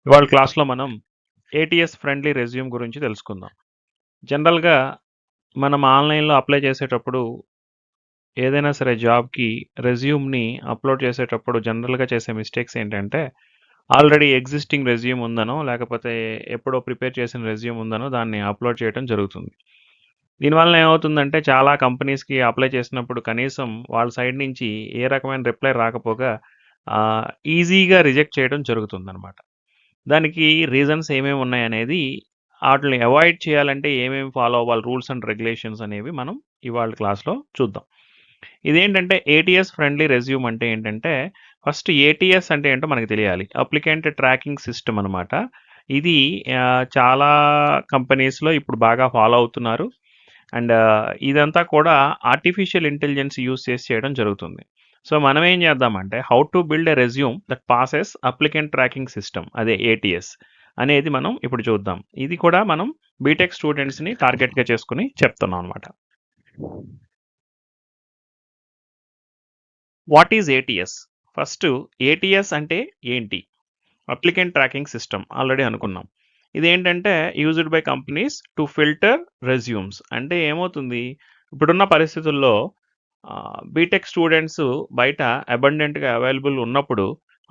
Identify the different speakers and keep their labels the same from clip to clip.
Speaker 1: ఇవాళ క్లాస్లో మనం ఏటీఎస్ ఫ్రెండ్లీ రెజ్యూమ్ గురించి తెలుసుకుందాం. జనరల్గా మనం ఆన్లైన్లో అప్లై చేసేటప్పుడు ఏదైనా సరే జాబ్కి రెజ్యూమ్ని అప్లోడ్ చేసేటప్పుడు జనరల్గా చేసే మిస్టేక్స్ ఏంటంటే ఆల్రెడీ ఎగ్జిస్టింగ్ రెజ్యూమ్ ఉందనో లేకపోతే ఎప్పుడో ప్రిపేర్ చేసిన రెజ్యూమ్ ఉందనో దాన్ని అప్లోడ్ చేయడం జరుగుతుంది. దీనివల్ల ఏమవుతుందంటే చాలా కంపెనీస్కి అప్లై చేసినప్పుడు కనీసం వాళ్ళ సైడ్ నుంచి ఏ రకమైన రిప్లై రాకపోగా ఈజీగా రిజెక్ట్ చేయడం జరుగుతుందన్నమాట. దానికి రీజన్స్ ఏమేమి ఉన్నాయనేది ఆటిని అవాయిడ్ చేయాలంటే ఏమేమి ఫాలో అవ్వాలి రూల్స్ అండ్ రెగ్యులేషన్స్ అనేవి మనం ఇవాళ క్లాస్లో చూద్దాం. ఇదేంటంటే ఏటీఎస్ ఫ్రెండ్లీ రెజ్యూమ్ అంటే ఏంటంటే ఫస్ట్ ఏటీఎస్ అంటే ఏంటో మనకు తెలియాలి. అప్లికెంట్ ట్రాకింగ్ సిస్టమ్ అనమాట. ఇది చాలా కంపెనీస్లో ఇప్పుడు బాగా ఫాలో అవుతున్నారు. అండ్ ఇదంతా కూడా ఆర్టిఫిషియల్ ఇంటెలిజెన్స్ యూస్ చేసి చేయడం జరుగుతుంది. సో మనం ఏం చేద్దామంటే how to build a resume that passes applicant tracking system అదే ఏటీఎస్ అనేది మనం ఇప్పుడు చూద్దాం. ఇది కూడా మనం బీటెక్ స్టూడెంట్స్ని టార్గెట్గా చేసుకుని చెప్తున్నాం అనమాట. What is ATS? First ATS అంటే ఏంటి? అప్లికెంట్ ట్రాకింగ్ సిస్టమ్ ఆల్రెడీ అనుకున్నాం. ఇదేంటంటే used by companies to filter resumes. అంటే ఏమవుతుంది, ఇప్పుడున్న పరిస్థితుల్లో బీటెక్ స్టూడెంట్స్ బయట అబండెంట్గా అవైలబుల్ ఉన్నప్పుడు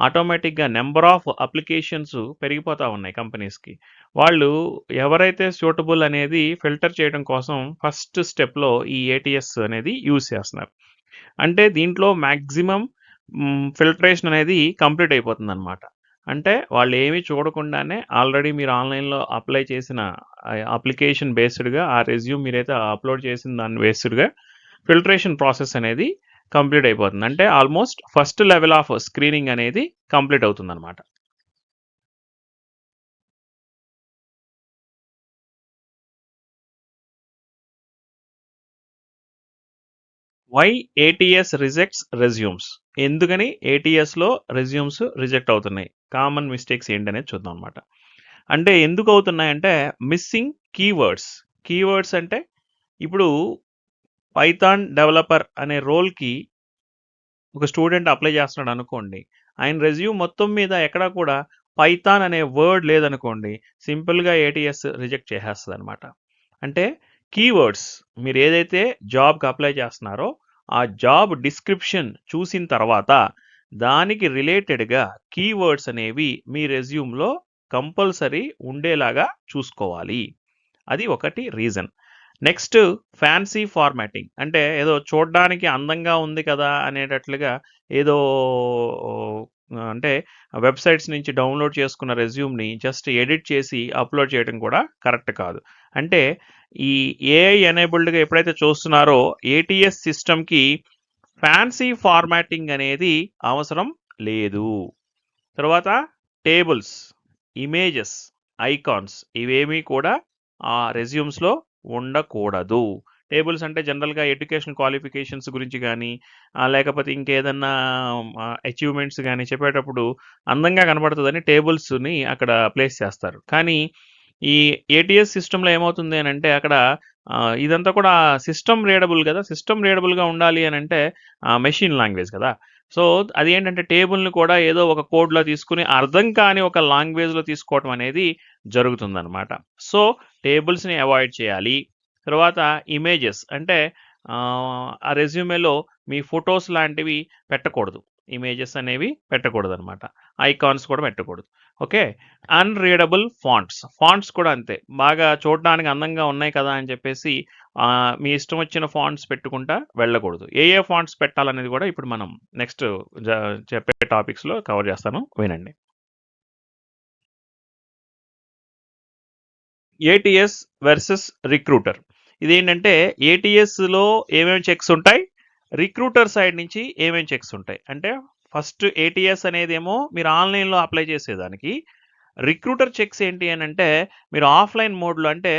Speaker 1: ఆటోమేటిక్గా నెంబర్ ఆఫ్ అప్లికేషన్స్ పెరిగిపోతూ ఉన్నాయి కంపెనీస్కి. వాళ్ళు ఎవరైతే సూటబుల్ అనేది ఫిల్టర్ చేయడం కోసం ఫస్ట్ స్టెప్లో ఈ ఏటీఎస్ అనేది యూజ్ చేస్తున్నారు. అంటే దీంట్లో మ్యాక్సిమం ఫిల్టరేషన్ అనేది కంప్లీట్ అయిపోతుంది అనమాట. అంటే వాళ్ళు ఏమీ చూడకుండానే ఆల్రెడీ మీరు ఆన్లైన్లో అప్లై చేసిన అప్లికేషన్ బేస్డ్గా ఆ రెజ్యూమ్ మీరైతే అప్లోడ్ చేసిన దాని బేస్డ్గా ఫిల్టరేషన్ ప్రాసెస్ అనేది కంప్లీట్ అయిపోతుంది. అంటే almost first level of screening అనేది కంప్లీట్ అవుతుంది అనమాట. Why ATS rejects resumes? ఎందుకని ఏటీఎస్లో రెజ్యూమ్స్ రిజెక్ట్ అవుతున్నాయి? కామన్ మిస్టేక్స్ ఏంటనేది చూద్దాం అనమాట. అంటే ఎందుకు అవుతున్నాయంటే మిస్సింగ్ కీవర్డ్స్. కీవర్డ్స్ అంటే ఇప్పుడు పైథాన్ డెవలపర్ అనే రోల్కి ఒక స్టూడెంట్ అప్లై చేస్తున్నాడు అనుకోండి, ఆయన రెజ్యూమ్ మొత్తం మీద ఎక్కడా కూడా పైథాన్ అనే వర్డ్ లేదనుకోండి, సింపుల్గా ఏటీఎస్ రిజెక్ట్ చేసేస్తుంది అనమాట. అంటే కీవర్డ్స్ మీరు ఏదైతే జాబ్కి అప్లై చేస్తున్నారో ఆ జాబ్ డిస్క్రిప్షన్ చూసిన తర్వాత దానికి రిలేటెడ్గా కీవర్డ్స్ అనేవి మీ రెజ్యూమ్లో కంపల్సరీ ఉండేలాగా చూసుకోవాలి. అది ఒకటి రీజన్. Next fancy formatting. అంటే ఏదో చూడడానికి అందంగా ఉంది కదా అనేటట్లుగా ఏదో అంటే వెబ్సైట్స్ నుంచి డౌన్లోడ్ చేసుకున్న రెజ్యూమ్ని జస్ట్ ఎడిట్ చేసి అప్లోడ్ చేయడం కూడా కరెక్ట్ కాదు. అంటే ఈ ఏఐ ఎనేబుల్డ్గా ఎప్పుడైతే చూస్తున్నారో ఏటీఎస్ సిస్టమ్కి ఫ్యాన్సీ ఫార్మాటింగ్ అనేది అవసరం లేదు. తర్వాత టేబుల్స్, ఇమేజెస్, ఐకాన్స్ ఇవేమీ కూడా ఆ రెజ్యూమ్స్లో ఉండకూడదు. టేబుల్స్ అంటే జనరల్గా ఎడ్యుకేషన్ క్వాలిఫికేషన్స్ గురించి కానీ లేకపోతే ఇంకేదన్నా అచీవ్మెంట్స్ కానీ చెప్పేటప్పుడు అందంగా కనబడుతుందని టేబుల్స్ని అక్కడ ప్లేస్ చేస్తారు. కానీ ఈ ఏటీఎస్ సిస్టంలో ఏమవుతుంది అని అంటే అక్కడ ఇదంతా కూడా సిస్టమ్ రీడబుల్ కదా, సిస్టమ్ రీడబుల్గా ఉండాలి అని అంటే మెషిన్ లాంగ్వేజ్ కదా. సో అది ఏంటంటే టేబుల్ని కూడా ఏదో ఒక కోడ్లో తీసుకుని అర్థం కాని ఒక లాంగ్వేజ్లో తీసుకోవడం అనేది జరుగుతుందన్నమాట. సో టేబుల్స్ని అవాయిడ్ చేయాలి. తర్వాత ఇమేజెస్ అంటే ఆ రెజ్యూమేలో మీ ఫొటోస్ లాంటివి పెట్టకూడదు. ఇమేజెస్ అనేవి పెట్టకూడదు అనమాట. ఐకాన్స్ కూడా పెట్టకూడదు. ఓకే. అన్రీడబుల్ ఫాంట్స్ కూడా అంతే. బాగా చూడడానికి అందంగా ఉన్నాయి కదా అని చెప్పేసి మీ ఇష్టం వచ్చిన ఫాంట్స్ పెట్టుకుంటా వెళ్ళకూడదు. ఏ ఫాంట్స్ పెట్టాలనేది కూడా ఇప్పుడు మనం నెక్స్ట్ చెప్పే టాపిక్స్లో కవర్ చేస్తాను, వినండి. ATS versus recruiter. ఇదేంటంటే ఏటీఎస్లో ఏమేమి చెక్స్ ఉంటాయి, రిక్రూటర్ సైడ్ నుంచి ఏమేమి చెక్స్ ఉంటాయి. అంటే ఫస్ట్ ఏటీఎస్ అనేదేమో మీరు ఆన్లైన్లో అప్లై చేసేదానికి, రిక్రూటర్ చెక్స్ ఏంటి అని అంటే మీరు ఆఫ్లైన్ మోడ్లో అంటే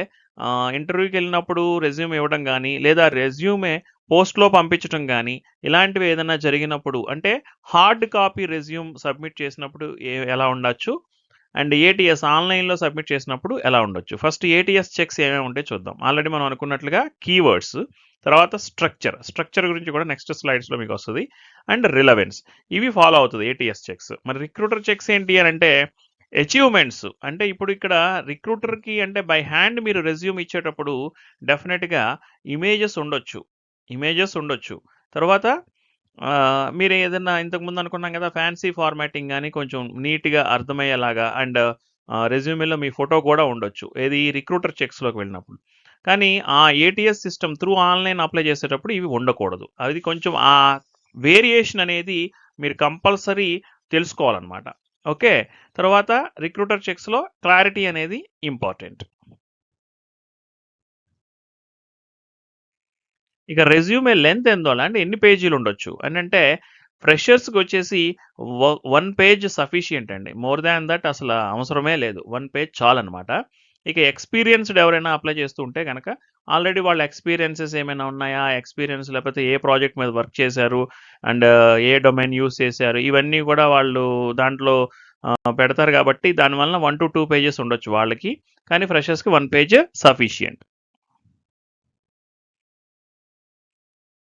Speaker 1: ఇంటర్వ్యూకి వెళ్ళినప్పుడు రెజ్యూమ్ ఇవ్వడం కానీ లేదా రెజ్యూమే పోస్ట్లో పంపించడం కానీ ఇలాంటివి ఏదైనా జరిగినప్పుడు అంటే హార్డ్ కాపీ రెజ్యూమ్ సబ్మిట్ చేసినప్పుడు ఎలా ఉండొచ్చు అండ్ ఏటీఎస్ ఆన్లైన్లో సబ్మిట్ చేసినప్పుడు ఎలా ఉండొచ్చు. ఫస్ట్ ఏటీఎస్ చెక్స్ ఏమేమి ఉంటాయి చూద్దాం. ఆల్రెడీ మనం అనుకున్నట్లుగా కీవర్డ్స్, తర్వాత స్ట్రక్చర్ గురించి కూడా నెక్స్ట్ స్లైడ్స్లో మీకు వస్తుంది, అండ్ రిలవెన్స్. ఇవి ఫాలో అవుతుంది ఏటీఎస్ చెక్స్. మరి రిక్రూటర్ చెక్స్ ఏంటి అని అంటే అచీవ్మెంట్స్ అంటే ఇప్పుడు ఇక్కడ రిక్రూటర్కి అంటే బై హ్యాండ్ మీరు రెజ్యూమ్ ఇచ్చేటప్పుడు డెఫినెట్గా ఇమేజెస్ ఉండొచ్చు. తర్వాత మీరు ఏదన్నా ఇంతకుముందు అనుకున్నాం కదా, ఫ్యాన్సీ ఫార్మాటింగ్ కానీ కొంచెం నీట్గా అర్థమయ్యేలాగా అండ్ రెజ్యూమేలో మీ ఫోటో కూడా ఉండొచ్చు, ఏది రిక్రూటర్ చెక్స్లోకి వెళ్ళినప్పుడు. కానీ ఆ ATS system through online apply చేసేటప్పుడు ఇవి ఉండకూడదు. అది కొంచెం ఆ వేరియేషన్ అనేది మీరు కంపల్సరీ తెలుసుకోవాలన్నమాట. ఓకే. తర్వాత రిక్రూటర్ చెక్స్లో క్లారిటీ అనేది ఇంపార్టెంట్. ఇక రెజ్యూమే లెంత్ ఎంతోలా అంటే ఎన్ని పేజీలు ఉండొచ్చు అని అంటే ఫ్రెషర్స్కి వచ్చేసి 1 పేజ్ సఫిషియంట్ అండి. మోర్ దాన్ దట్ అసలు అవసరమే లేదు. 1 పేజ్ చాలన్నమాట. ఇక ఎక్స్పీరియన్స్డ్ ఎవరైనా అప్లై చేస్తూ ఉంటే కనుక ఆల్రెడీ వాళ్ళ ఎక్స్పీరియన్సెస్ ఏమైనా ఉన్నాయా, ఎక్స్పీరియన్స్ లేకపోతే ఏ ప్రాజెక్ట్ మీద వర్క్ చేశారు అండ్ ఏ డొమైన్ యూస్ చేశారు, ఇవన్నీ కూడా వాళ్ళు దాంట్లో పెడతారు. కాబట్టి దానివల్ల 1 to 2 pages ఉండొచ్చు వాళ్ళకి. కానీ ఫ్రెషర్స్కి 1 పేజ్ సఫిషియంట్.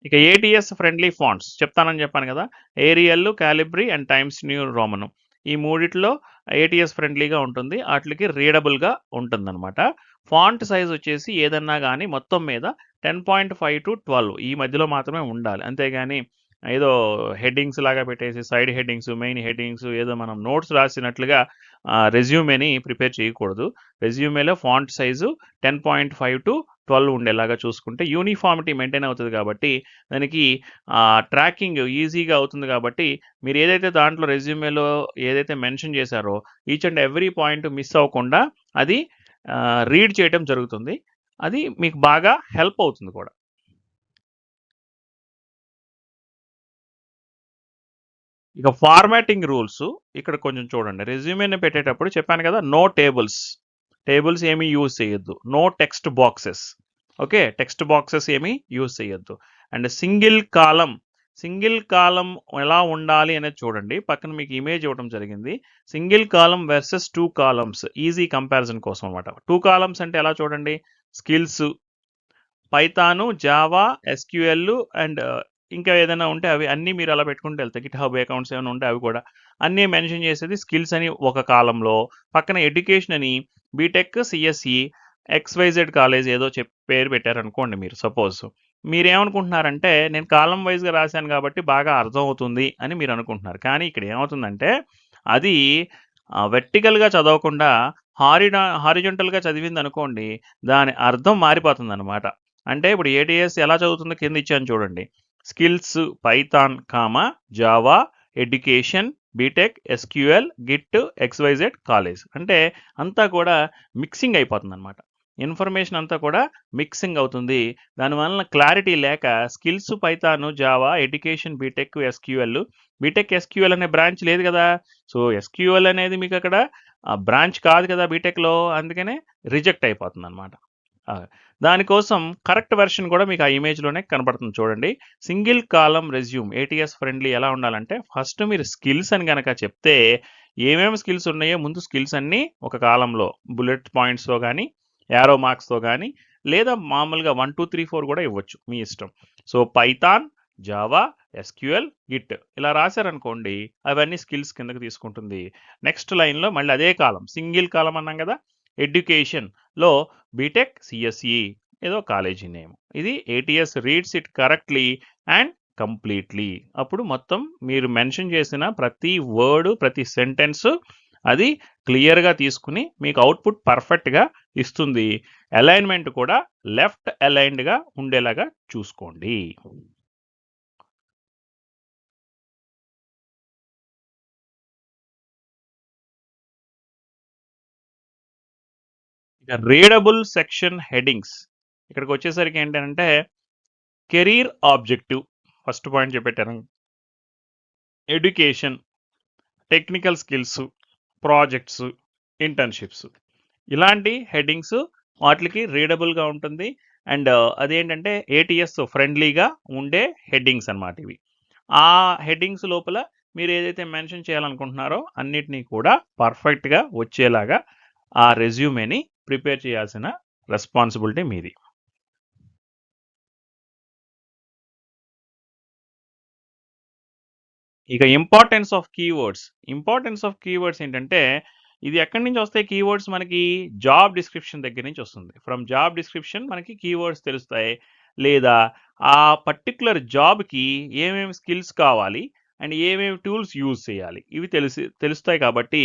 Speaker 1: ఇక ఏటీఎస్ ఫ్రెండ్లీ ఫాంట్స్ చెప్తానని చెప్పాను కదా, Arial, Calibri and Times New Roman, ఈ మూడిట్లో ఏటీఎస్ ఫ్రెండ్లీగా ఉంటుంది, వాటికి రీడబుల్గా ఉంటుందన్నమాట. ఫాంట్ సైజ్ వచ్చేసి ఏదన్నా కానీ మొత్తం మీద 10.5 to 12 ఈ మధ్యలో మాత్రమే ఉండాలి. అంతేగాని ఏదో హెడ్డింగ్స్ లాగా పెట్టేసి సైడ్ హెడ్డింగ్స్, మెయిన్ హెడ్డింగ్స్ ఏదో మనం నోట్స్ రాసినట్లుగా రెజ్యూమేని ప్రిపేర్ చేయకూడదు. రెజ్యూమేలో ఫాంట్ సైజు 10.5 to 12 ఉండేలాగా చూసుకుంటే యూనిఫార్మిటీ మెయింటైన్ అవుతుంది. కాబట్టి దానికి ట్రాకింగ్ ఈజీగా అవుతుంది. కాబట్టి మీరు ఏదైతే దాంట్లో రెజ్యూమేలో ఏదైతే మెన్షన్ చేశారో each and every point miss అవ్వకుండా అది రీడ్ చేయడం జరుగుతుంది. అది మీకు బాగా హెల్ప్ అవుతుంది కూడా. ఇక ఫార్మాటింగ్ రూల్స్ ఇక్కడ కొంచెం చూడండి. రెజ్యూమేని పెట్టేటప్పుడు చెప్పాను కదా, నో టేబుల్స్ ఏమీ యూజ్ చేయొద్దు. No text boxes. Okay, text boxes ఏమీ యూజ్ చేయొద్దు. అండ్ సింగిల్ కాలం ఎలా ఉండాలి అనేది చూడండి. పక్కన మీకు ఇమేజ్ ఇవ్వడం జరిగింది. Single column versus 2 columns easy comparison కోసం అనమాట. 2 columns అంటే ఎలా చూడండి, skills, python, Java, SQL and ఇంకా ఏదైనా ఉంటే అవి అన్నీ మీరు అలా పెట్టుకుంటూ వెళ్తాయి. గిట్ హబ్ అకౌంట్స్ ఏమైనా ఉంటే అవి కూడా అన్నీ మెన్షన్ చేసేది స్కిల్స్ అని ఒక కాలంలో, పక్కన ఎడ్యుకేషన్ అని బీటెక్, సిఎస్ఈ, ఎక్స్వైజెడ్ కాలేజ్ ఏదో పేరు పెట్టారనుకోండి. మీరు సపోజ్ మీరేమనుకుంటున్నారంటే నేను కాలం వైజ్గా రాశాను కాబట్టి బాగా అర్థం అవుతుంది అని మీరు అనుకుంటున్నారు. కానీ ఇక్కడ ఏమవుతుందంటే అది వెర్టికల్గా చదవకుండా హారిజంటల్గా చదివింది అనుకోండి, దాని అర్థం మారిపోతుంది అనమాట. అంటే ఇప్పుడు ఏటీఎస్ ఎలా చదువుతుందో కింద ఇచ్చాను చూడండి. Skills, python, Java, education, BTech, SQL, Git, XYZ college అంటే అంతా కూడా మిక్సింగ్ అయిపోతుంది అనమాట. ఇన్ఫర్మేషన్ అంతా కూడా మిక్సింగ్ అవుతుంది. దానివల్ల క్లారిటీ లేక skills, python, Java, education, BTech SQL అనే బ్రాంచ్ లేదు కదా. సో ఎస్క్యూఎల్ అనేది మీకు అక్కడ బ్రాంచ్ కాదు కదా బీటెక్లో, అందుకనే రిజెక్ట్ అయిపోతుంది అనమాట. దానికోసం కరెక్ట్ వెర్షన్ కూడా మీకు ఆ ఇమేజ్లోనే కనపడుతుంది చూడండి. సింగిల్ కాలం రెజ్యూమ్ ఏటీఎస్ ఫ్రెండ్లీ ఎలా ఉండాలంటే ఫస్ట్ మీరు స్కిల్స్ అని కనుక చెప్తే ఏమేమి స్కిల్స్ ఉన్నాయో ముందు స్కిల్స్ అన్నీ ఒక కాలంలో బుల్లెట్ పాయింట్స్తో కానీ యారో మార్క్స్తో కానీ లేదా మామూలుగా 1 2 3 4 కూడా ఇవ్వచ్చు, మీ ఇష్టం. So Python, Java, SQL, Git ఇలా రాశారనుకోండి, అవన్నీ స్కిల్స్ కిందకి తీసుకుంటుంది. నెక్స్ట్ లైన్లో మళ్ళీ అదే కాలం, సింగిల్ కాలం అన్నాం కదా, ఎడ్యుకేషన్లో బీటెక్, సిఎస్ఈ ఏదో కాలేజీ నేమ్. ఇది ATS reads it correctly and completely. అప్పుడు మొత్తం మీరు మెన్షన్ చేసిన ప్రతి వర్డ్, ప్రతి సెంటెన్స్ అది క్లియర్గా తీసుకుని మీకు అవుట్పుట్ పర్ఫెక్ట్గా ఇస్తుంది. అలైన్మెంట్ కూడా లెఫ్ట్ అలైన్డ్గా ఉండేలాగా చూసుకోండి. ఇక రీడబుల్ సెక్షన్ హెడ్డింగ్స్ ఇక్కడికి వచ్చేసరికి ఏంటంటే కెరీర్ ఆబ్జెక్టివ్ ఫస్ట్ పాయింట్ చెప్పాను, education, technical skills, projects, internships ఇలాంటి హెడ్డింగ్స్ వాటికి రీడబుల్గా ఉంటుంది. అండ్ అదేంటంటే ఏటీఎస్ ఫ్రెండ్లీగా ఉండే హెడ్డింగ్స్ అన్నమాట ఇవి. ఆ హెడ్డింగ్స్ లోపల మీరు ఏదైతే మెన్షన్ చేయాలనుకుంటున్నారో అన్నిటినీ కూడా పర్ఫెక్ట్గా వచ్చేలాగా ఆ రెజ్యూమేని ప్రిపేర్ చేయాల్సిన రెస్పాన్సిబిలిటీ మీది. ఇక ఇంపార్టెన్స్ ఆఫ్ కీవర్డ్స్ ఏంటంటే ఇది ఎక్కడి నుంచి వస్తాయి కీవర్డ్స్ మనకి? జాబ్ డిస్క్రిప్షన్ దగ్గర నుంచి వస్తుంది. ఫ్రమ్ జాబ్ డిస్క్రిప్షన్ మనకి కీవర్డ్స్ తెలుస్తాయి. లేదా ఆ పర్టిక్యులర్ జాబ్‌కి ఏమేమి స్కిల్స్ కావాలి అండ్ ఏమేమి టూల్స్ యూజ్ చేయాలి. ఇవి తెలుస్తాయి కాబట్టి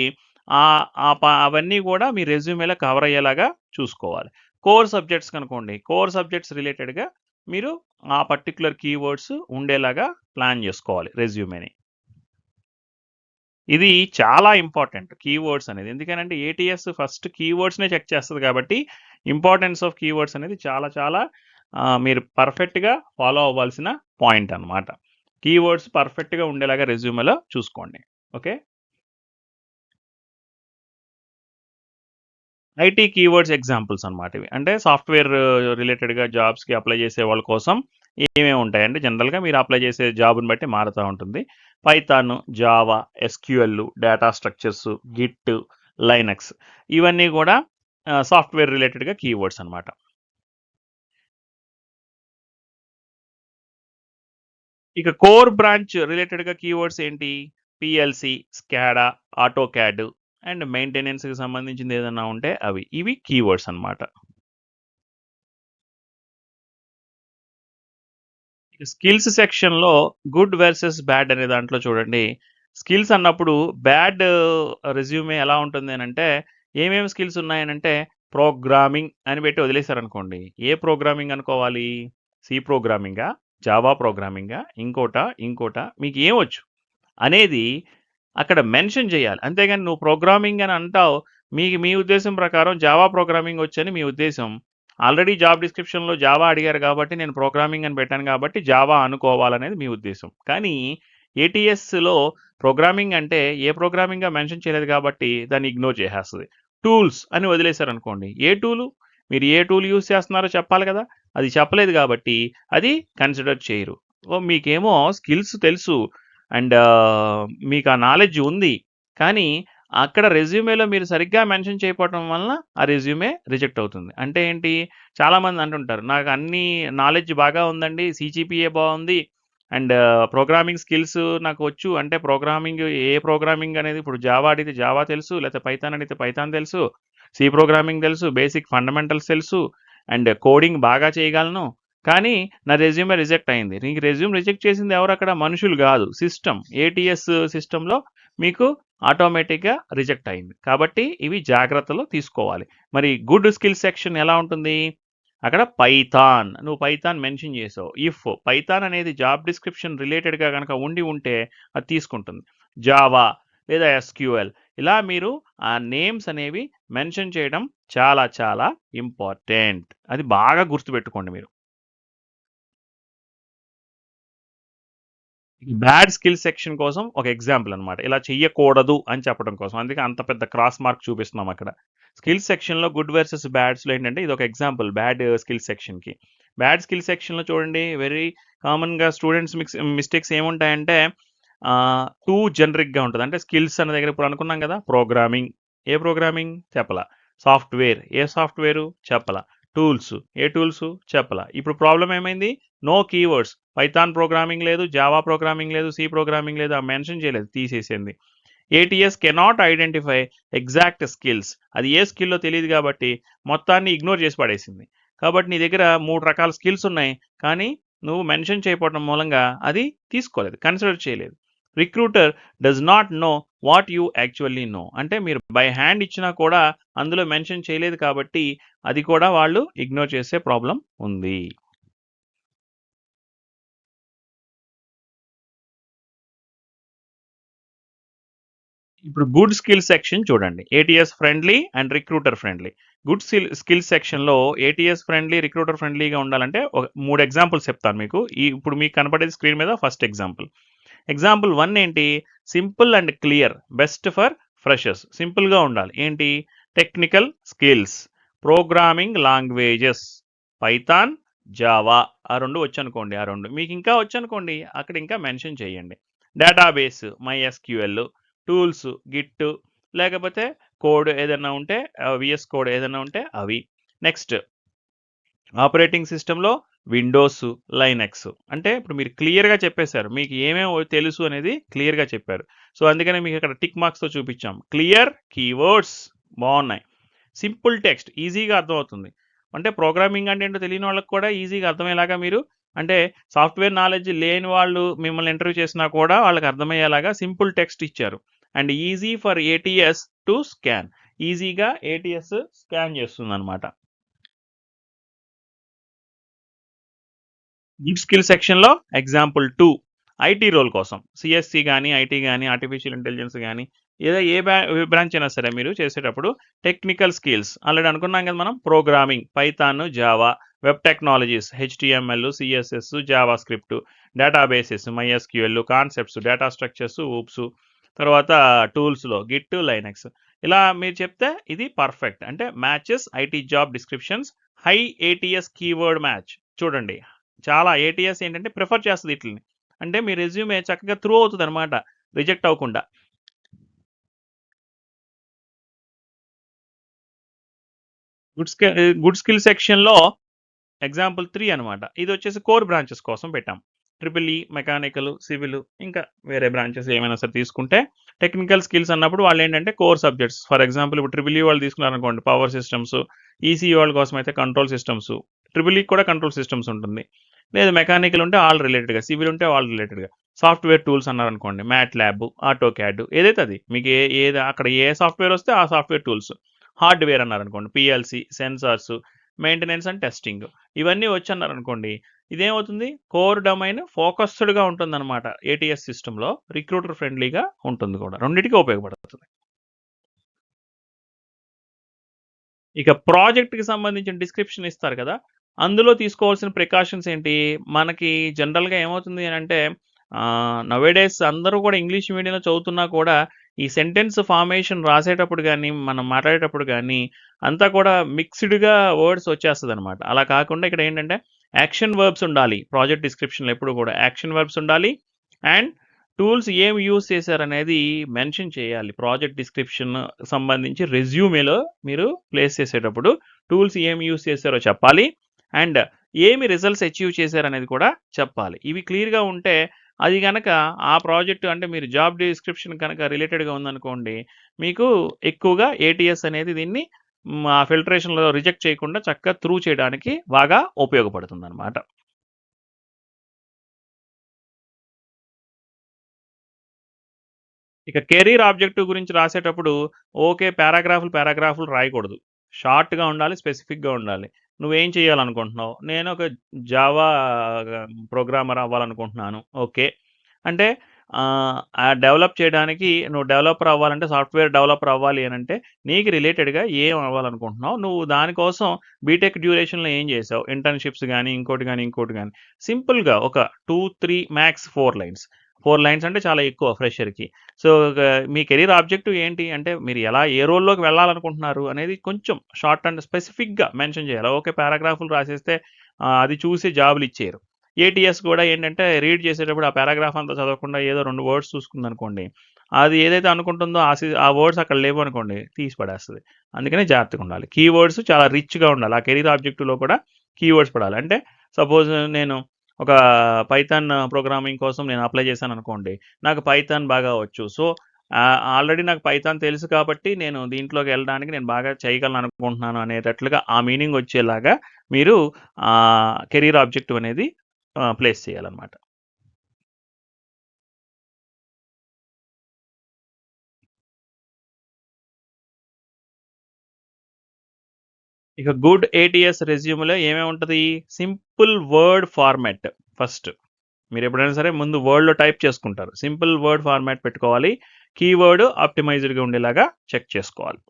Speaker 1: అవన్నీ కూడా మీ రెజ్యూమేలో కవర్ అయ్యేలాగా చూసుకోవాలి. కోర్ సబ్జెక్ట్స్ కనుకోండి, కోర్ సబ్జెక్ట్స్ రిలేటెడ్‌గా మీరు ఆ పర్టిక్యులర్ కీవర్డ్స్ ఉండేలాగా ప్లాన్ చేసుకోవాలి రెజ్యూమేని. ఇది చాలా ఇంపార్టెంట్ కీవర్డ్స్ అనేది. ఎందుకనంటే ఏటీఎస్ ఫస్ట్ కీవర్డ్స్‌నే చెక్ చేస్తది కాబట్టి ఇంపార్టెన్స్ ఆఫ్ కీవర్డ్స్ అనేది చాలా చాలా మీరు పర్ఫెక్ట్‌గా ఫాలో అవ్వాల్సిన పాయింట్ అన్నమాట. కీవర్డ్స్ పర్ఫెక్ట్‌గా ఉండేలాగా రెజ్యూమేలో చూసుకోండి. ఓకే. ఐటీ కీవర్డ్స్ ఎగ్జాంపుల్స్ అన్నమాట ఇవి. అంటే సాఫ్ట్‌వేర్ రిలేటెడ్‌గా జాబ్స్‌కి అప్లై చేసే వాళ్ళ కోసం ఏమేమి ఉంటాయంటే జనరల్‌గా మీరు అప్లై చేసే జాబ్‌ని బట్టి మారుతా ఉంటుంది. Python, Java, SQL, data structures, Git, Linux ఇవన్నీ కూడా సాఫ్ట్‌వేర్ రిలేటెడ్‌గా కీవర్డ్స్ అన్నమాట. ఇక కోర్ బ్రాంచ్ రిలేటెడ్‌గా కీవర్డ్స్ ఏంటి? పీఎల్‌సి, స్కాడా, ఆటోకాడ్ అండ్ మెయింటెనెన్స్‌కి సంబంధించింది ఏదన్నా ఉంటే అవి. ఇవి కీవర్డ్స్ అన్నమాట. స్కిల్స్ సెక్షన్‌లో గుడ్ వర్సెస్ బ్యాడ్ అనే దాంట్లో చూడండి. స్కిల్స్ అన్నప్పుడు బ్యాడ్ రెజ్యూమే ఎలా ఉంటుంది అనంటే, ఏమేమి స్కిల్స్ ఉన్నాయనంటే, ప్రోగ్రామింగ్ అని పెట్టి వదిలేసారనుకోండి. ఏ ప్రోగ్రామింగ్ అనుకోవాలి? సి ప్రోగ్రామింగా? జావా ప్రోగ్రామింగా? ఇంకోటా? మీకు ఏమొచ్చు? అనేది అక్కడ మెన్షన్ చేయాలి. అంతేగాని నువ్వు ప్రోగ్రామింగ్ అని అంటావు. మీ ఉద్దేశం ప్రకారం జావా ప్రోగ్రామింగ్ వచ్చని మీ ఉద్దేశం. ఆల్రెడీ జాబ్ డిస్క్రిప్షన్‌లో జావా అడిగారు కాబట్టి నేను ప్రోగ్రామింగ్ అని పెట్టాను కాబట్టి జావా అనుకోవాలనేది మీ ఉద్దేశం. కానీ ఏటీఎస్‌లో ప్రోగ్రామింగ్ అంటే ఏ ప్రోగ్రామింగ్‌గా మెన్షన్ చేయలేదు కాబట్టి దాన్ని ఇగ్నోర్ చేసేస్తది. టూల్స్ అని వదిలేసారనుకోండి. ఏ టూలు? మీరు ఏ టూల్ యూజ్ చేస్తున్నారో చెప్పాలి కదా! అది చెప్పలేదు కాబట్టి అది కన్సిడర్ చేయరు. మీకేమో స్కిల్స్ తెలుసు. అండ్ మీకు ఆ నాలెడ్జ్ ఉంది. కానీ అక్కడ రెజ్యూమేలో మీరు సరిగ్గా మెన్షన్ చేయకపోవటం వలన ఆ రెజ్యూమే రిజెక్ట్ అవుతుంది. అంటే ఏంటి? చాలామంది అంటుంటారు. నాకు అన్నీ నాలెడ్జ్ బాగా ఉందండి. సీజీపీఏ బావుంది. అండ్ ప్రోగ్రామింగ్ స్కిల్స్ నాకు వచ్చు. అంటే ప్రోగ్రామింగ్ ఏ ప్రోగ్రామింగ్ అనేది ఇప్పుడు జావా అడిగితే జావా తెలుసు. లేకపోతే పైథాన్ అడిగితే పైథాన్ తెలుసు. సి ప్రోగ్రామింగ్ తెలుసు. బేసిక్ ఫండమెంటల్స్ తెలుసు. అండ్ కోడింగ్ బాగా చేయగలను. కానీ నా రెజ్యూమే రిజెక్ట్ అయింది. నీకు రెజ్యూమ్ రిజెక్ట్ చేసింది ఎవరక్కడ? మనుషులు గాదు. సిస్టమ్. ఏటీఎస్ సిస్టమ్‌లో మీకు ఆటోమేటిక్‌గా రిజెక్ట్ అయింది. కాబట్టి ఇవి జాగ్రత్తలు తీసుకోవాలి. మరి గుడ్ స్కిల్ సెక్షన్ ఎలా ఉంటుంది? అక్కడ పైథాన్. నువ్వు పైథాన్ మెన్షన్ చేసావు. ఇఫ్ పైథాన్ అనేది జాబ్ డిస్క్రిప్షన్ రిలేటెడ్‌గా గనక ఉంటే అది తీసుకుంటుంది. జావా లేదా ఎస్‌క్యూఎల్ ఇలా మీరు ఆ నేమ్స్ అనేవి మెన్షన్ చేయడం చాలా చాలా ఇంపార్టెంట్. అది బాగా గుర్తుపెట్టుకోండి మీరు. బ్యాడ్ స్కిల్ సెక్షన్ కోసం ఒక ఎగ్జాంపుల్ అనమాట. ఇలా చెయ్యకూడదు అని చెప్పడం కోసం. అందుకే అంత పెద్ద క్రాస్ మార్క్ చూపిస్తున్నాం అక్కడ. స్కిల్ సెక్షన్‌లో గుడ్ వర్సెస్ బ్యాడ్స్‌లో ఏంటంటే ఇదొక ఎగ్జాంపుల్ బ్యాడ్ స్కిల్ సెక్షన్‌కి. బ్యాడ్ స్కిల్ సెక్షన్‌లో చూడండి వెరీ కామన్‌గా స్టూడెంట్స్ మిస్టేక్స్ ఏముంటాయంటే టూ జనరిక్‌గా ఉంటది. అంటే స్కిల్స్ అనే దగ్గర ఇప్పుడు అనుకున్నాం కదా! ప్రోగ్రామింగ్. ఏ ప్రోగ్రామింగ్? చెప్పలా. సాఫ్ట్‌వేర్. ఏ సాఫ్ట్‌వేరు? చెప్పలా. టూల్స్. ఏ టూల్సు? చెప్పలా. ఇప్పుడు ప్రాబ్లమ్ ఏమైంది? No keywords. పైథాన్ ప్రోగ్రామింగ్ లేదు, జావా ప్రోగ్రామింగ్ లేదు, సి ప్రోగ్రామింగ్ లేదు. మెన్షన్ చేయలేదు. తీసేసింది. ATS cannot identify exact skills. అది ఏ స్కిల్లో తెలియదు కాబట్టి మొత్తాన్ని ఇగ్నోర్ చేసి పడేసింది. కాబట్టి నీ దగ్గర 3 రకాల స్కిల్స్ ఉన్నాయి. కానీ నువ్వు మెన్షన్ చేయకపోవడం మూలంగా అది తీసుకోలేదు. కన్సిడర్ చేయలేదు. Recruiter does not know what you actually know. అంటే మీరు బై హ్యాండ్ ఇచ్చినా కూడా అందులో మెన్షన్ చేయలేదు కాబట్టి అది కూడా వాళ్ళు ఇగ్నోర్ చేసే ప్రాబ్లం ఉంది. ఇప్పుడు గుడ్ స్కిల్ సెక్షన్ చూడండి. ATS friendly and recruiter friendly. Good skill సెక్షన్‌లో ఏటీఎస్ ఫ్రెండ్లీ, రిక్రూటర్ ఫ్రెండ్లీగా ఉండాలంటే 3 ఎగ్జాంపుల్స్ చెప్తాను మీకు. ఇప్పుడు మీకు కనపడేది స్క్రీన్ మీద ఫస్ట్ ఎగ్జాంపుల్. ఎగ్జాంపుల్ 1 ఏంటి? Simple and clear. Best for freshers. సింపుల్‌గా ఉండాలి. ఏంటి? Technical skills, programming languages, Python, Java ఆ 2 వచ్చనుకోండి. ఆ 2 మీకు ఇంకా వచ్చనుకోండి అక్కడ ఇంకా మెన్షన్ చేయండి. డేటాబేస్ మైఎస్‌క్యూఎల్, టూల్స్ గిట్ లేకపోతే కోడ్ ఏదైనా ఉంటే విఎస్ కోడ్ ఏదైనా ఉంటే అవి. నెక్స్ట్ ఆపరేటింగ్ సిస్టమ్‌లో విండోస్, లైనెక్స్. అంటే ఇప్పుడు మీరు క్లియర్‌గా చెప్పేశారు. మీకు ఏమేమి తెలుసు అనేది క్లియర్‌గా చెప్పారు. సో, అందుకనే మీకు ఇక్కడ టిక్ మార్క్స్‌తో చూపించాం. క్లియర్, కీవర్డ్స్ బావున్నాయి. సింపుల్ టెక్స్ట్ ఈజీగా అర్థమవుతుంది. అంటే ప్రోగ్రామింగ్ అంటే ఏంటో తెలియని వాళ్ళకి కూడా ఈజీగా అర్థమయ్యేలాగా మీరు అంటే సాఫ్ట్‌వేర్ నాలెడ్జ్ లేని వాళ్ళు మిమ్మల్ని ఇంటర్వ్యూ చేసినా కూడా వాళ్ళకి అర్థమయ్యేలాగా సింపుల్ టెక్స్ట్ ఇచ్చారు. And easy for ATS to scan. ఈజీగా ఏటీఎస్ స్కాన్ చేస్తుందనమాట. గుడ్ స్కిల్ సెక్షన్‌లో ఎగ్జాంపుల్ 2 ఐటీ రోల్ కోసం సీఎస్‌సి గాని, ఐటీ గాని, ఆర్టిఫిషియల్ ఇంటెలిజెన్స్ గాని ఏదో ఏ బ్రాంచ్ అయినా సరే మీరు చేసేటప్పుడు టెక్నికల్ స్కిల్స్ ఆల్రెడీ అనుకున్నాం కదా మనం programming, Python, Java, web technologies, HTML, CSS, Java script, databases, MySQL, concepts, data structures, oops, తర్వాత టూల్స్‌లో గిట్, లైనక్స్. ఇలా మీరు చెప్తే ఇది పర్ఫెక్ట్. అంటే matches IT job descriptions, high ATS keyword match. చూడండి చాలా ఏటీఎస్ ఏంటంటే ప్రిఫర్ చేస్తది ఈటిలిని. అంటే మీ రెజ్యూమే చక్కగా త్రూ అవుతదనమాట. రిజెక్ట్ అవ్వకుండా. గుడ్ స్కి గుడ్ స్కిల్ సెక్షన్‌లో ఎగ్జాంపుల్ 3 అనమాట. ఇదొచ్చేసి కోర్ బ్రాంచెస్ కోసం పెట్టాం. ట్రిపుల్ ఈ, మెకానికల్, సివిల్ ఇంకా వేరే బ్రాంచెస్ ఏమైనా సరే తీసుకుంటే టెక్నికల్ స్కిల్స్ అన్నప్పుడు వాళ్ళేంటంటే కోర్ సబ్జెక్ట్స్. ఫర్ ఎగ్జాంపుల్ ఇప్పుడు ట్రిపుల్ ఈ వాళ్ళు తీసుకున్నారనుకోండి పవర్ సిస్టమ్స్, ఈసీఈ వాళ్ళ కోసం అయితే కంట్రోల్ సిస్టమ్స్. ట్రిపుల్ ఈకి కూడా కంట్రోల్ సిస్టమ్స్ ఉంటుంది. లేదు మెకానికల్ ఉంటే ఆల్ రిలేటెడ్‌గా, సివిల్ ఉంటే ఆల్ రిలేటెడ్‌గా. సాఫ్ట్‌వేర్ టూల్స్ అన్నారనుకోండి మ్యాట్ ల్యాబ్, ఆటోకాడ్ ఏదైతే అది. మీకు ఏది అక్కడ ఏ సాఫ్ట్‌వేర్ వస్తే ఆ సాఫ్ట్‌వేర్ టూల్స్. హార్డ్‌వేర్ అన్నారనుకోండి PLC, sensors, maintenance and testing. ఇవన్నీ వచ్చన్నారనుకోండి ఇదేమవుతుంది కోర్ డొమైన్ ఫోకస్డ్‌గా ఉంటుందన్నమాట. ఏటీఎస్ సిస్టమ్‌లో రిక్రూటర్ ఫ్రెండ్లీగా ఉంటుంది కూడా. రెండిటికి ఉపయోగపడుతుంది. ఇక ప్రాజెక్ట్‌కి సంబంధించిన డిస్క్రిప్షన్ ఇస్తారు కదా! అందులో తీసుకోవాల్సిన ప్రికాషన్స్ ఏంటి? మనకి జనరల్‌గా ఏమవుతుంది అనంటే నౌఎడేస్ అందరూ కూడా ఇంగ్లీష్ మీడియంలో చదువుతున్నా కూడా ఈ సెంటెన్స్ ఫార్మేషన్ రాసేటప్పుడు గానీ, మనం మాట్లాడేటప్పుడు గానీ అంతా కూడా మిక్స్‌డ్‌గా వర్డ్స్ వచ్చేస్తదనమాట. అలా కాకుండా ఇక్కడ ఏంటంటే యాక్షన్ వర్బ్స్ ఉండాలి. ప్రాజెక్ట్ డిస్క్రిప్షన్‌లో ఎప్పుడు కూడా యాక్షన్ వర్బ్స్ ఉండాలి. అండ్ టూల్స్ ఏమి యూజ్ చేశారనేది మెన్షన్ చేయాలి. ప్రాజెక్ట్ డిస్క్రిప్షన్ సంబంధించి రెజ్యూమేలో మీరు ప్లేస్ చేసేటప్పుడు టూల్స్ ఏమి యూజ్ చేశారో చెప్పాలి. అండ్ ఏమి రిజల్ట్స్ అచీవ్ చేశారనేది కూడా చెప్పాలి. ఇవి క్లియర్‌గా ఉంటే అది గనక ఆ ప్రాజెక్ట్ అంటే మీరు జాబ్ డిస్క్రిప్షన్ కనుక రిలేటెడ్‌గా ఉందనుకోండి, మీకు ఎక్కువగా ఏటీఎస్ అనేది దీన్ని ఆ ఫిల్టరేషన్‌లో రిజెక్ట్ చేయకుండా చక్కగా త్రూ చేయడానికి బాగా ఉపయోగపడుతుందనమాట. ఇక కెరీర్ ఆబ్జెక్టివ్ గురించి రాసేటప్పుడు ఓకే. పారాగ్రాఫ్‌లు రాయకూడదు. షార్ట్‌గా ఉండాలి. స్పెసిఫిక్‌గా ఉండాలి. నువ్వేం చేయాలనుకుంటున్నావు? నేను ఒక జావా ప్రోగ్రామర్ అవ్వాలనుకుంటున్నాను. ఓకే. అంటే డెవలప్ చేయడానికి నువ్వు డెవలపర్ అవ్వాలంటే సాఫ్ట్‌వేర్ డెవలపర్ అవ్వాలి అనంటే నీకు రిలేటెడ్‌గా ఏం అవ్వాలనుకుంటున్నావు? నువ్వు దానికోసం బీటెక్ డ్యూరేషన్‌లో ఏం చేసావు? ఇంటర్న్‌షిప్స్ గాని, ఇంకోటి గాని సింపుల్‌గా ఒక 2, 3 మాక్స్ 4 లైన్స్. 4 లైన్స్ అంటే చాలా ఎక్కువ ఫ్రెషర్‌కి. సో, మీ కెరీర్ ఆబ్జెక్టివ్ ఏంటి? అంటే మీరు ఏ రోల్‌లోకి వెళ్ళాలనుకుంటున్నారు అనేది కొంచెం షార్ట్ అండ్ స్పెసిఫిక్‌గా మెన్షన్ చేయాలి. ఓకే. పారాగ్రాఫ్‌లు రాసేస్తే అది చూసి జాబ్‌లిచ్చేయరు. ఏటీఎస్ కూడా ఏంటంటే రీడ్ చేసేటప్పుడు ఆ పారాగ్రాఫ్ అంతా చదవకుండా ఏదో 2 వర్డ్స్ చూసుకుందనుకోండి, అది ఏదైతే అనుకుంటుందో ఆ వర్డ్స్ అక్కడ లేవనుకోండి తీసి పడేస్తది. అందుకని జాగ్రత్తగుండాలి. కీవర్డ్స్ చాలా రిచ్‌గా ఉండాలి. ఆ కెరీర్ ఆబ్జెక్టివ్‌లో కూడా కీవర్డ్స్ పడాలి. అంటే సపోజ్ నేను ఒక పైథాన్ ప్రోగ్రామింగ్ కోసం నేను అప్లై చేశాననుకోండి. నాకు పైథాన్ బాగా వచ్చు. సో, ఆల్రెడీ నాకు పైథాన్ తెలుసు కాబట్టి నేను దీంట్లోకి వెళ్ళడానికి నేను బాగా చేయగలననుకుంటున్నాను అనేటట్లుగా ఆ మీనింగ్ వచ్చేలాగా మీరు కెరీర్ ఆబ్జెక్టివ్ అనేది ప్లేస్ చేయాలన్నమాట. ఇక గుడ్ ఏటీఎస్ రెజ్యూమ్‌లో ఏమేమి ఉంటది? Simple word format first. మీరెప్పుడైనా సరే ముందు వర్డ్‌లో టైప్ చేసుకుంటారు. సింపుల్ వర్డ్ ఫార్మాట్ పెట్టుకోవాలి. కీవర్డ్ ఆప్టిమైజ్డ్‌గా ఉండేలాగా చెక్ చేసుకోవాలి.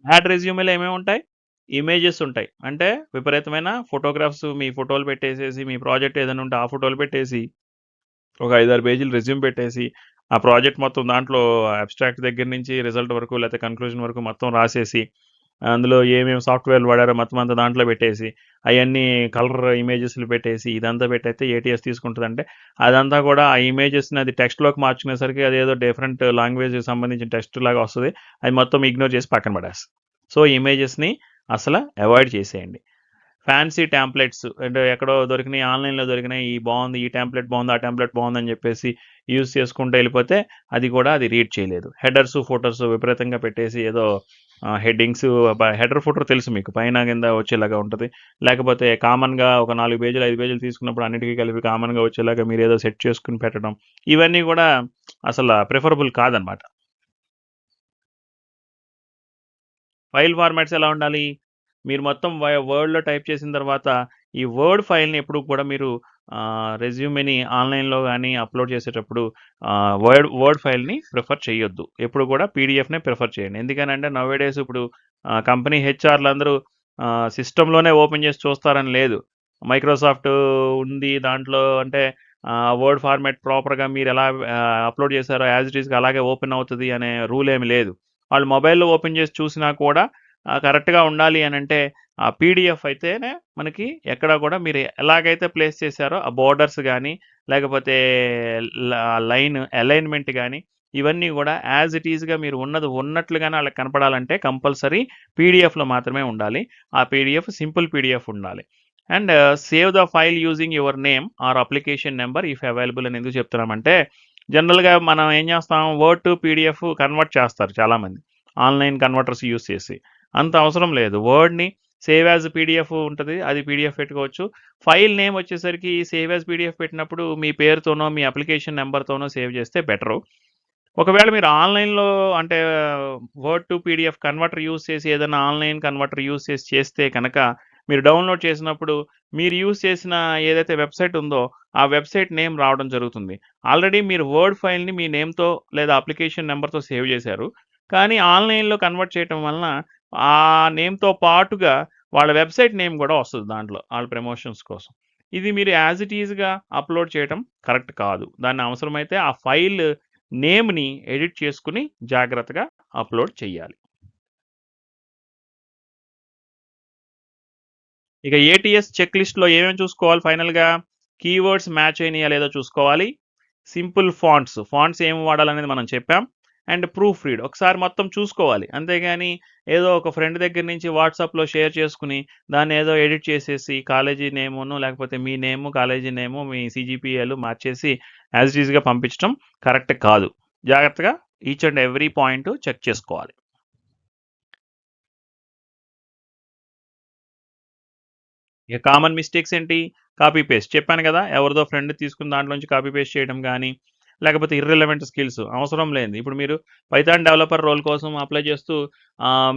Speaker 1: బ్యాడ్ రెజ్యూమేలో ఏమేమి ఉంటాయి? ఇమేజెస్ ఉంటాయి. అంటే విపరీతమైన ఫోటోగ్రాఫ్స్ మీ ఫోటోలు పెట్టేసేసి, మీ ప్రాజెక్ట్ ఏదైనా ఉంటే ఆ ఫోటోలు పెట్టేసి, ఒక 5, 6 పేజీలు రెజ్యూమ్ పెట్టేసి, ఆ ప్రాజెక్ట్ మొత్తం దాంట్లో అబ్స్ట్రాక్ట్ దగ్గర నుంచి రిజల్ట్ వరకు లేకపోతే కన్క్లూజన్ వరకు మొత్తం రాసేసి, అందులో ఏమేమి సాఫ్ట్‌వేర్‌లు వాడారో మొత్తం అంతా దాంట్లో పెట్టేసి, అయన్నీ కలర్ ఇమేజెస్‌లు పెట్టేసి, ఇదంతా పెట్టేస్తే ఏటీఎస్ తీసుకుంటదంటే, అదంతా కూడా ఆ ఇమేజెస్‌ని అది టెక్స్ట్‌లోకి మార్చుకునేసరికి అదేదో డిఫరెంట్ లాంగ్వేజ్‌కి సంబంధించిన టెక్స్ట్ లాగా వస్తది. అది మొత్తం ఇగ్నోర్ చేసి పక్కన పడేస్తది. సో ఇమేజెస్ని అసలు అవాయిడ్ చేసేయండి. ఫ్యాన్సీ టెంప్లెట్స్ అంటే ఎక్కడో దొరికినాయి, ఆన్లైన్లో దొరికినాయి, ఈ బాగుంది, ఈ టెంప్లెట్ బాగుంది, ఆ టెంప్లెట్ బాగుందని చెప్పేసి యూజ్ చేసుకుంటూ వెళ్ళిపోతే అది రీడ్ చేయలేదు. హెడర్స్ ఫోటోస్ విపరీతంగా పెట్టేసి ఏదో హెడ్డింగ్స్, హెడర్ ఫోటో తెలుసు మీకు, పైన కింద వచ్చేలాగా ఉంటుంది. లేకపోతే కామన్గా ఒక 4 పేజీలు 5 పేజీలు తీసుకున్నప్పుడు అన్నిటికీ కలిపి కామన్గా వచ్చేలాగా మీరు ఏదో సెట్ చేసుకుని పెట్టడం, ఇవన్నీ కూడా అసలు ప్రిఫరబుల్ కాదనమాట. ఫైల్ ఫార్మాట్స్ ఎలా ఉండాలి? మీరు మొత్తం వర్డ్‌లో టైప్ చేసిన తర్వాత, ఈ వర్డ్ ఫైల్‌ని ఎప్పుడు కూడా మీరు రెజ్యూమెని ఆన్‌లైన్‌లో గాని అప్‌లోడ్ చేసేటప్పుడు వర్డ్ ఫైల్‌ని ప్రిఫర్ చేయొద్దు. ఎప్పుడు కూడా పీడీఎఫ్‌నే ప్రిఫర్ చేయండి. ఎందుకనంటే నౌ-ఏ-డేస్ ఇప్పుడు కంపెనీ హెచ్ఆర్‌లందరూ సిస్టమ్‌లోనే ఓపెన్ చేసి చూస్తారని లేదు. మైక్రోసాఫ్ట్ ఉంది దాంట్లో, అంటే వర్డ్ ఫార్మాట్ ప్రాపర్‌గా మీరెలా అప్‌లోడ్ చేశారో యాజ్ ఇట్ ఈస్‌గా అలాగే ఓపెన్ అవుతది అనే రూల్ ఏమి లేదు. వాళ్ళు మొబైల్‌లో ఓపెన్ చేసి చూసినా కూడా కరెక్ట్‌గా ఉండాలి అనంటే ఆ పీడీఎఫ్ అయితేనే మనకి ఎక్కడ కూడా మీరు ఎలాగైతే ప్లేస్ చేశారో ఆ బోర్డర్స్ గానీ, లేకపోతే ల లైన్ అలైన్‌మెంట్ గానీ, ఇవన్నీ గూడా యాజ్ ఇట్ ఈస్‌గా మీరు ఉన్నది ఉన్నట్లుగానే ఆళ్ళకి కనపడాలంటే కంపల్సరీ పీడీఎఫ్‌లో మాత్రమే ఉండాలి. ఆ పీడీఎఫ్ సింపుల్ పీడీఎఫ్ ఉండాలి. And save the file using your name or application number if available అని ఎందుకు చెప్తున్నామంటే, జనరల్‌గా మనం ఏం చేస్తాం, వర్డ్ టు పీడీఎఫ్ కన్వర్ట్ చేస్తారు చాలామంది. ఆన్‌లైన్ కన్వర్టర్స్ యూజ్ చేసి. అంత అవసరం లేదు. వర్డ్‌ని సేవ్ యాజ్ పీడీఎఫ్ ఉంటది. అది పీడీఎఫ్ పెట్టుకోవచ్చు. ఫైల్ నేమ్ వచ్చేసరికి సేవ్ యాజ్ పీడీఎఫ్ పెట్టినప్పుడు మీ పేరుతోనో, మీ అప్లికేషన్ నంబర్‌తోనో సేవ్ చేస్తే బెటరు. ఒకవేళ మీరు ఆన్‌లైన్‌లో అంటే word to PDF converter use చేసి ఏదైనా ఆన్‌లైన్ కన్వర్టర్ యూజ్ చేసి చేస్తే కనుక మీరు డౌన్‌లోడ్ చేసినప్పుడు మీరు యూజ్ చేసిన ఏదైతే వెబ్‌సైట్ ఉందో ఆ వెబ్‌సైట్ నేమ్ రావడం జరుగుతుంది. ఆల్రెడీ మీరు వర్డ్ ఫైల్‌ని మీ నేమ్‌తో లేదా అప్లికేషన్ నంబర్‌తో సేవ్ చేశారు. కానీ ఆన్‌లైన్‌లో కన్వర్ట్ చేయటం వలన ఆ నేమ్‌తో పాటుగా వాళ్ళ వెబ్‌సైట్ నేమ్ గూడా వస్తది దాంట్లో, ఆళ్ళ ప్రమోషన్స్ కోసం. ఇది మీరు యాజ్ ఇట్ ఈస్‌గా అప్‌లోడ్ చేయటం కరెక్ట్ కాదు. దాన్ని అవసరమైతే ఆ ఫైల్ నేమ్‌ని ఎడిట్ చేసుకొని జాగ్రత్తగా అప్‌లోడ్ చెయ్యాలి. ఇక ఏటీఎస్ చెక్ లిస్ట్‌లో ఏమేమి చూసుకోవాలి ఫైనల్‌గా? కీవర్డ్స్ మ్యాచ్ అయినాయా లేదో చూసుకోవాలి. సింపుల్ ఫాంట్స్ ఏమి వాడాలనేది మనం చెప్పాం. అండ్ ప్రూఫ్ రీడ్ ఒకసారి మొత్తం చూసుకోవాలి. అంతేగాని ఏదో ఒక ఫ్రెండ్ దగ్గర నుంచి వాట్సాప్‌లో షేర్ చేసుకొని, దాన్ని ఏదో ఎడిట్ చేసేసి కాలేజీ నేమును, లేకపోతే మీ నేము, కాలేజీ నేము, మీ సీజీపీఏలు మార్చేసి యాజ్ ఇట్ ఈస్‌గా పంపించటం కరెక్ట్ కాదు. జాగ్రత్తగా each and every point check చేసుకోవాలి. ఇక కామన్ మిస్టేక్స్ ఏంటి? కాపీ పేస్ట్ చెప్పాను కదా! ఎవరిదో ఫ్రెండ్ తీసుకున్న దాంట్లోంచి కాపీ పేస్ట్ చేయడం గానీ, లేకపోతే ఇర్రెలవెంట్ స్కిల్స్ అవసరం లేనిది. ఇప్పుడు మీరు పైథాన్ డెవలపర్ రోల్ కోసం అప్లై చేస్తూ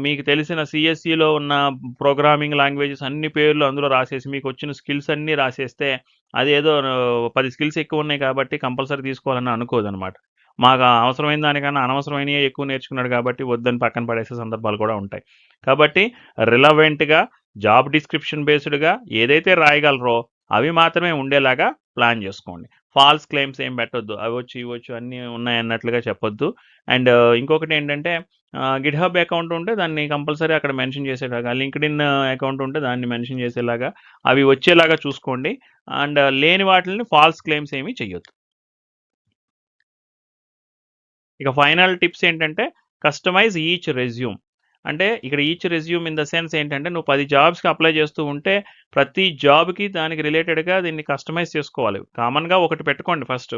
Speaker 1: మీకు తెలిసిన సీఎస్ఈలో ఉన్న ప్రోగ్రామింగ్ లాంగ్వేజెస్ అన్ని పేర్లు అందులో రాసేసి, మీకొచ్చిన స్కిల్స్ అన్నీ రాసేస్తే, అదేదో 10 స్కిల్స్ ఎక్కువున్నాయి కాబట్టి కంపల్సరీ తీసుకోవాలని అనుకోదనమాట. మాకు అవసరమైన దానికన్నా అనవసరమైనయే ఎక్కువ నేర్చుకున్నాడు కాబట్టి వద్దని పక్కన పడేసే సందర్భాలు కూడా ఉంటాయి. కాబట్టి రిలవెంట్‌గా జాబ్ డిస్క్రిప్షన్ బేస్డ్‌గా ఏదైతే రాయగలరో అవి మాత్రమే ఉండేలాగా ప్లాన్ జేసుకోండి. ఫాల్స్ క్లెయిమ్స్ ఏం పెట్టొద్దు. అవొచ్చు, ఇవొచ్చు అన్నీ ఉన్నాయన్నట్లుగా చెప్పొద్దు. అండ్ ఇంకొకటేంటంటే గిట్‌హబ్ అకౌంట్ ఉంటే దాన్ని కంపల్సరీ అక్కడ మెన్షన్ చేసేలాగా, లింక్డ్ఇన్ అకౌంట్ ఉంటే దాన్ని మెన్షన్ చేసేలాగా, అవి వచ్చేలాగా చూసుకోండి. అండ్ లేని వాటిల్ని ఫాల్స్ క్లెయిమ్స్ ఏమి చెయ్యొద్దు. ఇక ఫైనల్ టిప్స్ ఏంటంటే కస్టమైజ్ ఈచ్ రెజ్యూమ్. అంటే ఇక్కడ each resume in the sense ఏంటంటే నువ్వు 10 జాబ్స్‌కి అప్లై చేస్తూ ఉంటే ప్రతి జాబ్‌కి దానికి రిలేటెడ్‌గా దీన్ని కస్టమైజ్ చేసుకోవాలి. కామన్‌గా ఒకటి పెట్టుకోండి ఫస్ట్.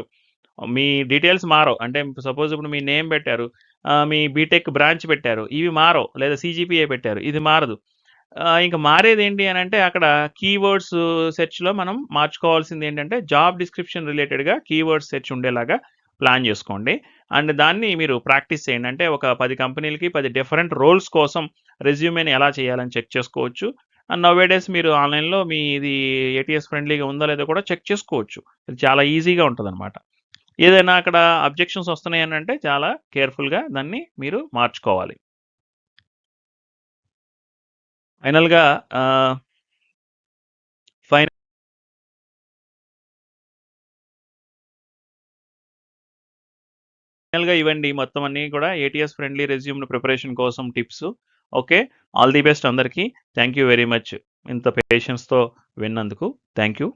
Speaker 1: మీ డీటెయిల్స్ మారవు. అంటే సపోజ్ ఇప్పుడు మీ నేమ్ పెట్టారు. మీ బీటెక్ బ్రాంచ్ పెట్టారు. ఇవి మారవు. లేదా సీజీపీఏ పెట్టారు. ఇది మారదు. ఇంక మారేదేంటి అనంటే అక్కడ కీవర్డ్స్ సెర్చ్‌లో మనం మార్చుకోవాల్సిందేంటంటే జాబ్ డిస్క్రిప్షన్ రిలేటెడ్‌గా కీవర్డ్ సెర్చ్ ఉండేలాగా ప్లాన్ జేసుకోండి. అండ్ దాన్ని మీరు ప్రాక్టీస్ చేయండి. అంటే ఒక 10 కంపెనీలకి 10 డిఫరెంట్ రోల్స్ కోసం రెజ్యూమేని ఎలా చేయాలని చెక్ చేసుకోవచ్చు. అండ్ నౌ ఏ డేస్ మీరు ఆన్‌లైన్‌లో మీది ఏటీఎస్ ఫ్రెండ్లీగా ఉందో లేదో కూడా చెక్ చేసుకోవచ్చు. ఇది చాలా ఈజీగా ఉంటదనమాట. ఏదైనా అక్కడ అబ్జెక్షన్స్ వస్తున్నాయనంటే చాలా కేర్‌ఫుల్‌గా దాన్ని మీరు మార్చుకోవాలి. ఫైనల్‌గా ఆహ్, ఫైనల్‌గా ఇవండి మొత్తం అన్నీ కూడా ఏటీఎస్ ఫ్రెండ్లీ రెజ్యూమ్ ప్రిపరేషన్ కోసం tips. Okay. All the best అందరికీ. Thank you very much. ఇంత పేషెన్స్‌తో విన్నందుకు. Thank you.